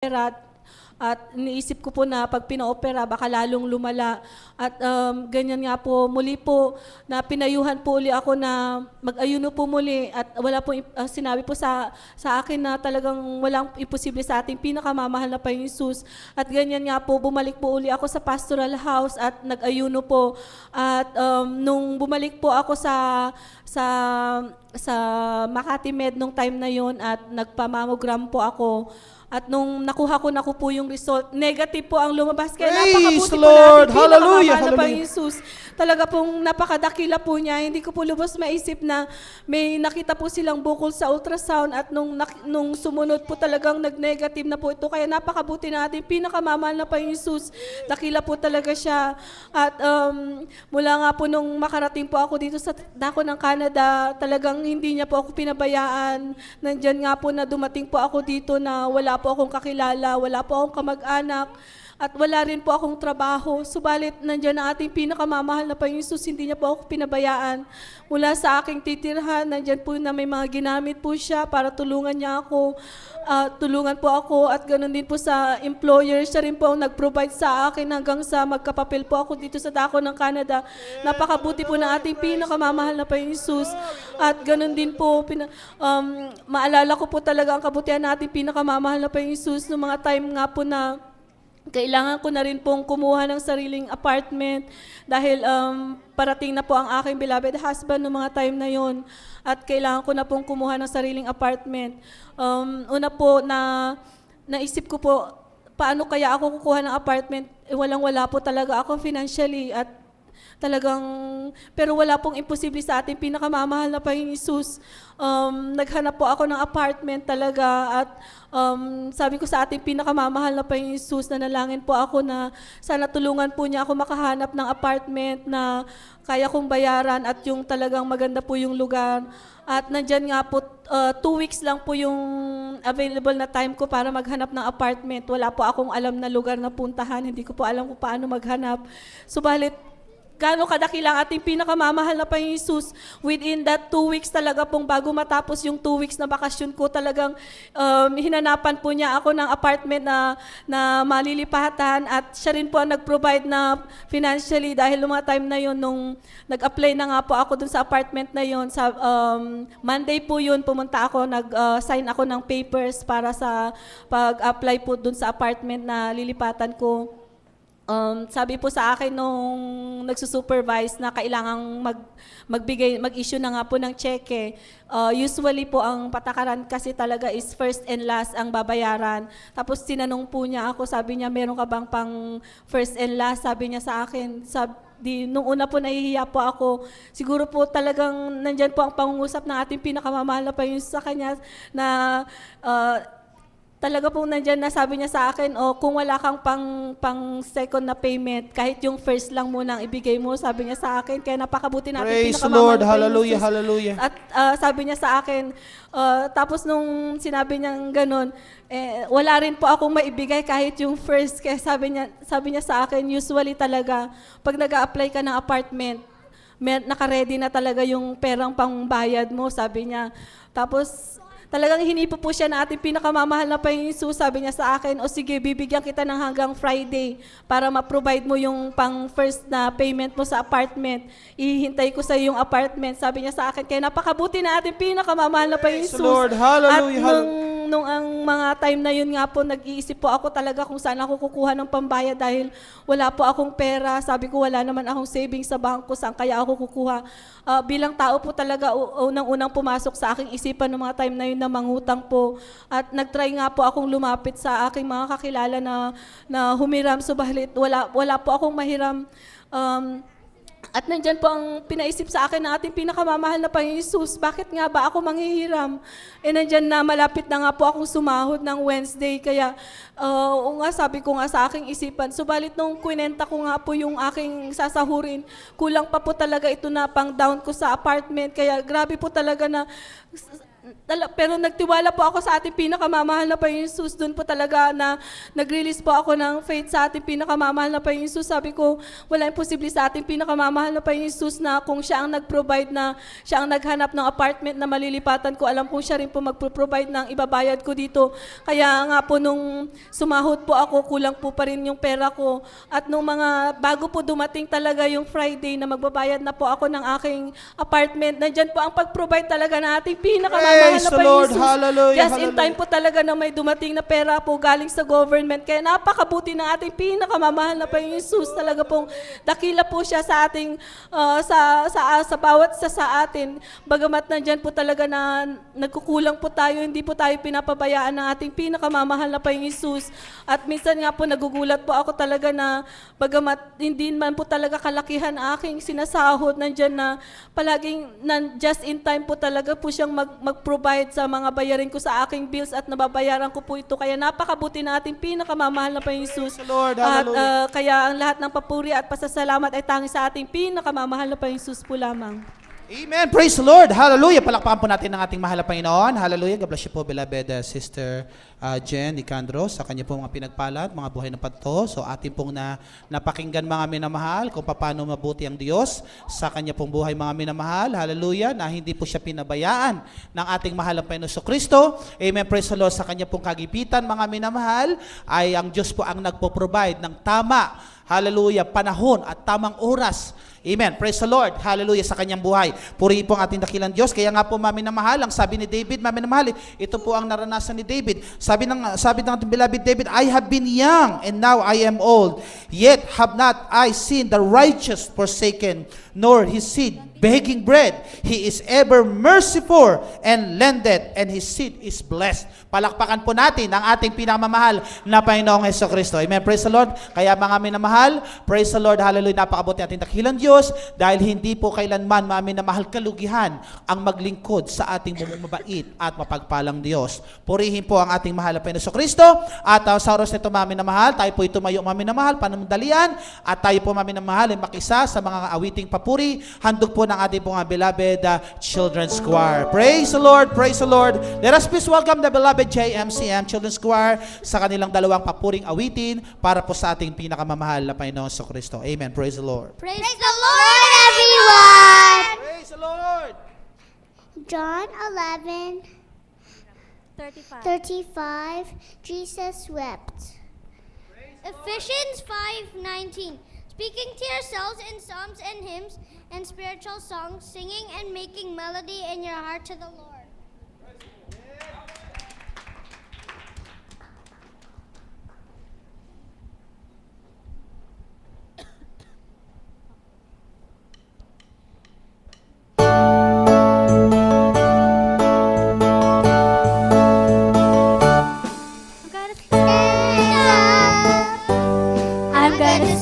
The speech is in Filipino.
pera at iniisip ko po na pag pinaopera baka lalong lumala at ganyan nga po muli po na pinayuhan po uli ako na mag-ayuno po muli at wala po sinabi po sa akin na talagang walang imposible sa ating pinakamamahal na Panginoong Hesus at ganyan nga po bumalik po uli ako sa pastoral house at nag-ayuno po at nung bumalik po ako sa Makati Med nung time na yon at nagpa-mammogram po ako. At nung nakuha ko na po yung result, negative po ang lumabas. Kaya napakabuti po Lord. natin, Hallelujah, pinakamamahal na hallelujah. Panginoong Hesus. Talaga pong napakadakila po niya. Hindi ko po lubos maisip na may nakita po silang bukol sa ultrasound at nung sumunod po talagang nag-negative na po ito. Kaya napakabuti natin, pinakamamahal na Panginoong Hesus. Dakila po talaga siya. At mula nga po nung makarating po ako dito sa dako ng Canada, talagang hindi niya po ako pinabayaan. Nandyan nga po na dumating po ako dito na wala po akong kakilala, wala po akong kamag-anak, at wala rin po akong trabaho. Subalit, nandiyan ang ating pinakamamahal na Panginoong Hesus, hindi niya po ako pinabayaan. Mula sa aking titirhan, nandiyan po na may mga ginamit po siya para tulungan niya ako. Tulungan po ako at ganoon din po sa employer. Siya rin po ang nag-provide sa akin hanggang sa magkapapel po ako dito sa dako ng Canada. Napakabuti po ng ating pinakamamahal na Panginoong Hesus. At ganoon din po, maalala ko po talaga ang kabutihan natin pinakamamahal na Panginoong Hesus noong mga time nga po na kailangan ko na rin pong kumuha ng sariling apartment dahil parating na po ang aking beloved husband noong mga time na yon at kailangan ko na pong kumuha ng sariling apartment. Una po naisip ko po, paano kaya ako kukuha ng apartment? Walang-wala po talaga ako financially at talagang, pero wala pong imposible sa ating pinakamamahal na Panginoong Hesus. Naghanap po ako ng apartment talaga at sabi ko sa ating pinakamamahal na Panginoong Hesus, nanalangin po ako na sana tulungan po niya ako makahanap ng apartment na kaya kong bayaran at yung talagang maganda po yung lugar. At nandyan nga po, 2 weeks lang po yung available na time ko para maghanap ng apartment. Wala po akong alam na lugar na puntahan, hindi ko po alam kung paano maghanap. Subalit, gaano kadakila ang ating pinakamamahal na Panginoong Hesus. Within that 2 weeks talaga pong bago matapos yung 2 weeks na bakasyon ko, talagang hinanapan po niya ako ng apartment na malilipatan at siya rin po ang nag-provide na financially dahil mga time na yun nung nag-apply na nga po ako dun sa apartment na yun. Sa Monday po yun, pumunta ako, nag-sign ako ng papers para sa pag-apply po dun sa apartment na lilipatan ko. Sabi po sa akin nung nagsusupervise na kailangang mag-issue na nga po ng cheque. Usually po ang patakaran kasi talaga is first and last ang babayaran. Tapos tinanong po niya ako, sabi niya, meron ka bang pang first and last? Sabi niya sa akin, nung una po nahihiya po ako. Siguro po talagang nandyan po ang pangungusap ng ating pinakamamahal na Panginoon sa kanya na talaga pong nandyan na sabi niya sa akin, kung wala kang pang second na payment, kahit yung first lang muna ang ibigay mo, sabi niya sa akin, kaya napakabuti natin. Praise the pinakamamahal Lord. na Panginoon Hallelujah, Hesus. hallelujah. At sabi niya sa akin, tapos nung sinabi niyang ganun, wala rin po akong maibigay kahit yung first, kaya sabi niya sa akin, usually talaga, pag nag-a-apply ka ng apartment, naka-ready na talaga yung perang pangbayad mo, sabi niya. Tapos, talagang hinipo po siya na ating pinakamamahal na Panginoong Hesus. Sabi niya sa akin, o sige, bibigyan kita ng hanggang Friday para ma-provide mo yung pang first na payment mo sa apartment. Ihintay ko sa yung apartment. Sabi niya sa akin, kaya napakabuti na ating pinakamamahal na Panginoong Praise the Hesus. Lord. Hallelujah, At nung ang mga time na yun nga po, nag-iisip po ako talaga kung saan ako kukuha ng pambayad dahil wala po akong pera. Sabi ko, wala naman akong savings sa bangko, saan kaya ako kukuha. Bilang tao po talaga, unang-unang pumasok sa aking isipan ng mga time na yun na mangutang po. At nag-try nga po akong lumapit sa aking mga kakilala na humiram. Subalit, wala po akong mahiram. At nandyan po ang pinaisip sa akin ng ating pinakamamahal na Panginoong Hesus. Bakit nga ba ako manghihiram? Nandyan na malapit na nga po akong sumahod ng Wednesday. Kaya, sabi ko nga sa aking isipan. Subalit nung kwinenta ko nga po yung aking sasahurin, kulang pa po talaga ito na pang down ko sa apartment. Kaya grabe po talaga na pero nagtiwala po ako sa ating pinakamamahal na Panginoon Jesus. Doon po talaga na nag-release po ako ng faith sa ating pinakamamahal na Panginoon Jesus. Sabi ko, wala imposible sa ating pinakamamahal na Panginoon Jesus na kung siya ang nag-provide, na siya ang naghanap ng apartment na malilipatan ko, alam kong siya rin po mag-provide ng ibabayad ko dito. Kaya nga po nung sumahod po ako, kulang po pa rin yung pera ko. At nung bago po dumating talaga yung Friday na magbabayad na po ako ng aking apartment, nandyan po ang pag-provide talaga ng ating pinakamamahal Praise na the Lord. Jesus. Hallelujah, Just in hallelujah. time po talaga na may dumating na pera po galing sa government. Kaya napakabuti ng ating pinakamamahal na Panginoon Jesus. Talaga pong dakila po siya sa ating, sa bawat sa atin. Bagamat nandyan po talaga na nagkukulang po tayo, hindi po tayo pinapabayaan ng ating pinakamamahal na Panginoon Jesus. At minsan nga po nagugulat po ako talaga na bagamat hindi man po talaga kalakihan aking sinasahod, nandyan na palaging just in time po talaga po siyang mag-provide sa mga bayarin ko sa aking bills at nababayaran ko po ito. Kaya napakabuti na ating pinakamamahal na Panginoon Jesus. Praise the Lord. At Hallelujah. kaya ang lahat ng papuri at pasasalamat ay tanging sa ating pinakamamahal na Panginoon Jesus po lamang. Amen. Praise the Lord. Hallelujah. Palakpakan po natin ang ating mahal na Panginoon. Hallelujah. God bless you po, beloved Sister Jen Nicandro, sa kanya po mga pinagpalad, mga buhay na pato. So atin pong napakinggan mga minamahal kung paano mabuti ang Diyos sa kanya pong buhay mga minamahal. Hallelujah. Na hindi po siya pinabayaan ng ating mahal na Panginoon Kristo. Amen. Praise the Lord. Sa kanya pong kagipitan mga minamahal ay ang Diyos po ang nagpo-provide ng tama. Hallelujah. Panahon at tamang oras. Amen. Praise the Lord. Hallelujah sa kanyang buhay. Purihin po ang ating dakilang Diyos. Kaya nga po, mami na mahal, ang sabi ni David, mami na mahal, ito po ang naranasan ni David. Sabi ng ating beloved David, I have been young and now I am old. Yet have not I seen the righteous forsaken, nor his seed begging bread. He is ever merciful and lendeth, and his seed is blessed. Palakpakan po natin ang ating pinakamamahal na Panginoong Hesukristo. Amen. Praise the Lord. Kaya mga minamahal, praise the Lord. Hallelujah. Napakabuti ating dakilang Diyos dahil hindi po kailanman mga minamahal kalugihan ang maglingkod sa ating bumabait at mapagpalang Diyos. Purihin po ang ating mahal na Panginoong Hesukristo. At sa oras nito mga minamahal, tayo po tumayo mga minamahal, panamdalian, at tayo po mga minamahal ay makisa sa mga awiting papuri. Handog po ng ating pong beloved Children's Choir. Praise the Lord, praise the Lord. Let us please welcome the beloved JMCM Children's Choir sa kanilang dalawang papuring awitin para po sa ating pinakamamahal na Panginoong Kristo. Amen. Praise the Lord. Praise the Lord, everyone! Praise the Lord. John 11, 35, Jesus wept. Ephesians 5:19, speaking to yourselves in psalms and hymns and spiritual songs, singing and making melody in your heart to the Lord. I'm gonna